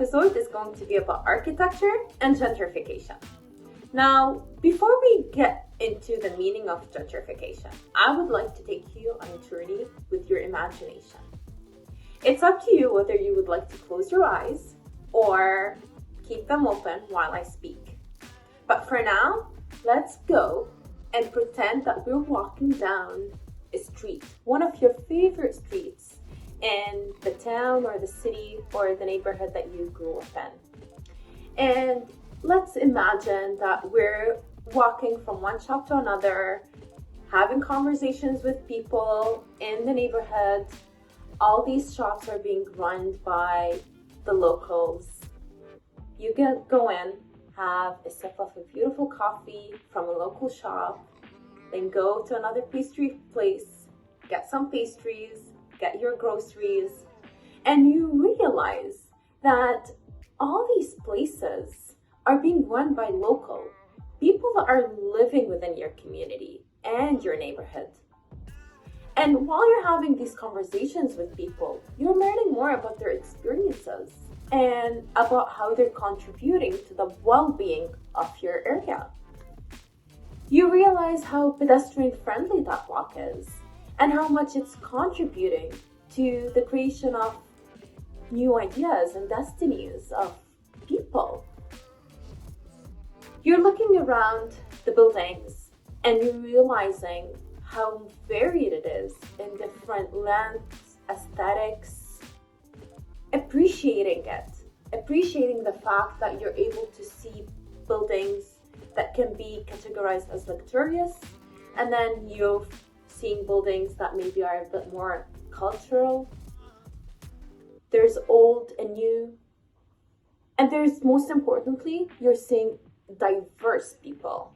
episode is going to be about architecture and gentrification. Now, before we get into the meaning of gentrification, I would like to take you on a journey with your imagination. It's up to you whether you would like to close your eyes or keep them open while I speak. But for now, let's go and pretend that we're walking down a street, one of your favorite streets in the town or the city or the neighborhood that you grew up in. And let's imagine that we're walking from one shop to another, having conversations with people in the neighborhood. All these shops are being run by the locals. You go in, have a sip of a beautiful coffee from a local shop, then go to another pastry place, get some pastries, get your groceries, and you realize that all these places are being run by local people that are living within your community and your neighborhood. And while you're having these conversations with people, you're learning more about their experiences and about how they're contributing to the well-being of your area. You realize how pedestrian-friendly that walk is and how much it's contributing to the creation of new ideas and destinies of people. You're looking around the buildings and you're realizing how varied it is in different lengths, aesthetics, appreciating the fact that you're able to see buildings that can be categorized as luxurious, and then you're seeing buildings that maybe are a bit more cultural. There's old and new, and there's, most importantly, you're seeing diverse people.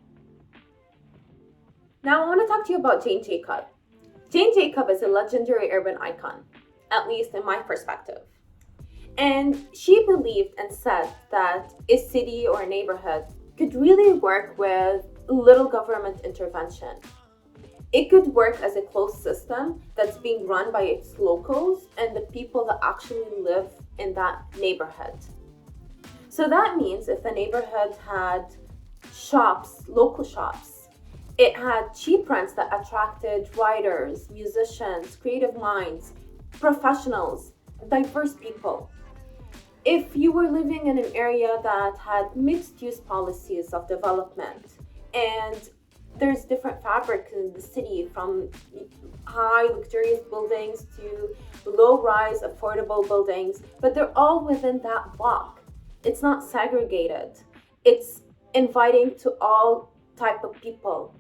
Now I want to talk to you about Jane Jacob. Jane Jacob is a legendary urban icon, at least in my perspective. And she believed and said that a city or a neighborhood could really work with little government intervention. It could work as a closed system that's being run by its locals and the people that actually live in that neighborhood. So that means if the neighborhood had shops, local shops, it had cheap rents that attracted writers, musicians, creative minds, professionals, diverse people. If you were living in an area that had mixed-use policies of development, and there's different fabrics in the city, from high luxurious buildings to low-rise affordable buildings, but they're all within that block. It's not segregated. It's inviting to all type of people.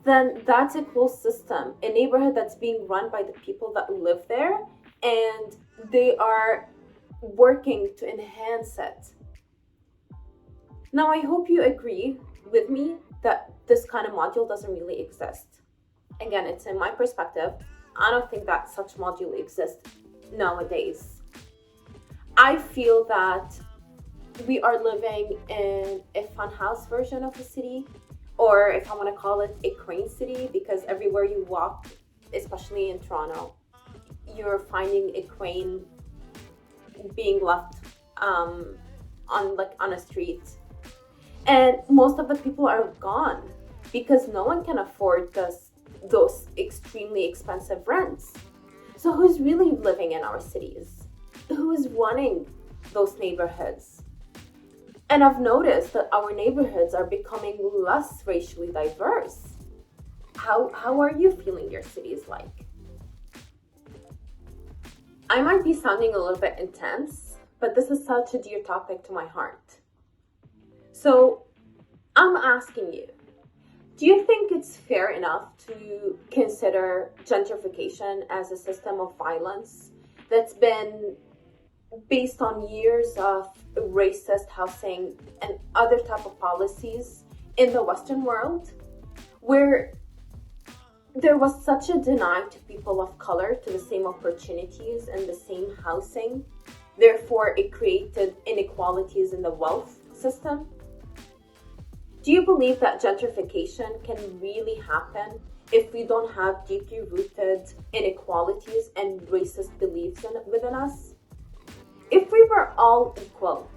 Then that's a closed system, a neighborhood that's being run by the people that live there, and they are working to enhance it. Now, I hope you agree with me that this kind of module doesn't really exist. Again, it's in my perspective. I don't think that such module exists nowadays. I feel that we are living in a funhouse version of the city, or if I want to call it a crane city, because everywhere you walk, especially in Toronto, you're finding a crane being left on a street. And most of the people are gone because no one can afford those extremely expensive rents. So who's really living in our cities? Who's running those neighborhoods? And I've noticed that our neighborhoods are becoming less racially diverse. How are you feeling your cities like? I might be sounding a little bit intense, but this is such a dear topic to my heart. So I'm asking you, do you think it's fair enough to consider gentrification as a system of violence that's been based on years of racist housing and other type of policies in the Western world, where there was such a denial to people of color to the same opportunities and the same housing? Therefore, it created inequalities in the wealth system. Do you believe that gentrification can really happen if we don't have deeply rooted inequalities and racist beliefs within us? If we were all equal,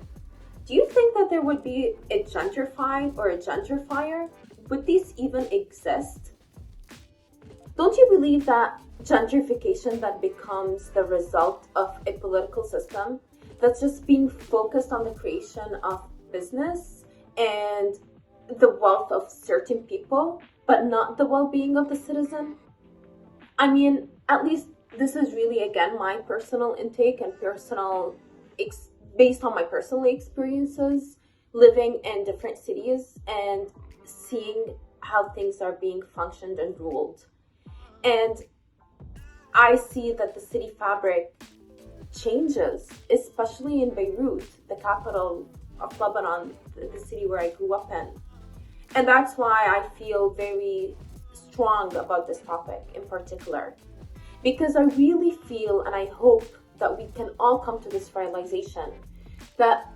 do you think that there would be a gentrified or a gentrifier? Would these even exist? Don't you believe that gentrification that becomes the result of a political system that's just being focused on the creation of business and the wealth of certain people, but not the well-being of the citizen? I mean, at least this is really, again, my personal intake and based on my personal experiences living in different cities and seeing how things are being functioned and ruled. And I see that the city fabric changes, especially in Beirut, the capital of Lebanon, the city where I grew up in. And that's why I feel very strong about this topic in particular. Because I really feel and I hope that we can all come to this realization that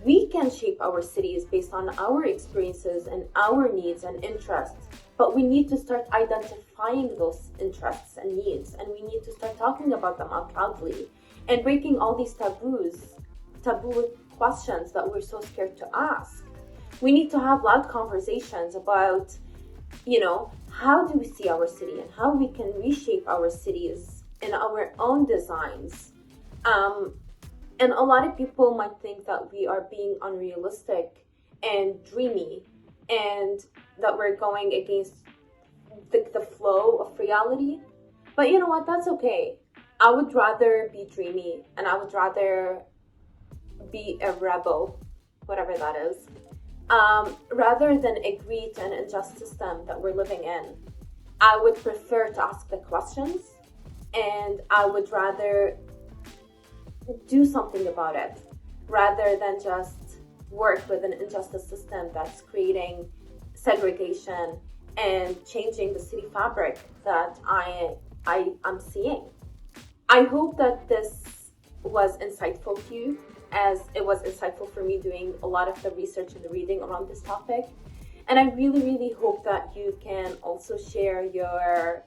we can shape our cities based on our experiences and our needs and interests, but we need to start identifying those interests and needs, and we need to start talking about them out loudly and breaking all these taboo questions that we're so scared to ask. We need to have loud conversations about, how do we see our city and how we can reshape our cities in our own designs. And a lot of people might think that we are being unrealistic and dreamy and that we're going against the flow of reality. But you know what? That's okay. I would rather be dreamy and I would rather be a rebel, whatever that is, rather than agree to an unjust system that we're living in. I would prefer to ask the questions and I would rather do something about it rather than just work with an injustice system that's creating segregation and changing the city fabric that I'm seeing. I hope that this was insightful to you, as it was insightful for me doing a lot of the research and the reading around this topic. And I really, really hope that you can also share your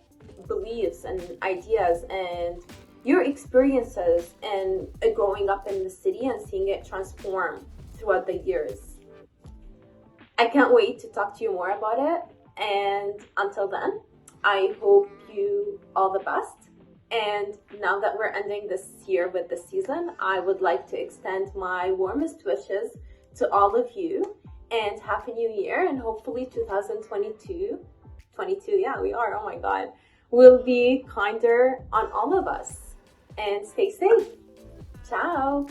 beliefs and ideas and your experiences in growing up in the city and seeing it transform throughout the years. I can't wait to talk to you more about it. And until then, I hope you all the best. And now that we're ending this year with this season, I would like to extend my warmest wishes to all of you and Happy New Year, and hopefully 2022, yeah, we are, oh my God, will be kinder on all of us. And stay safe. Ciao.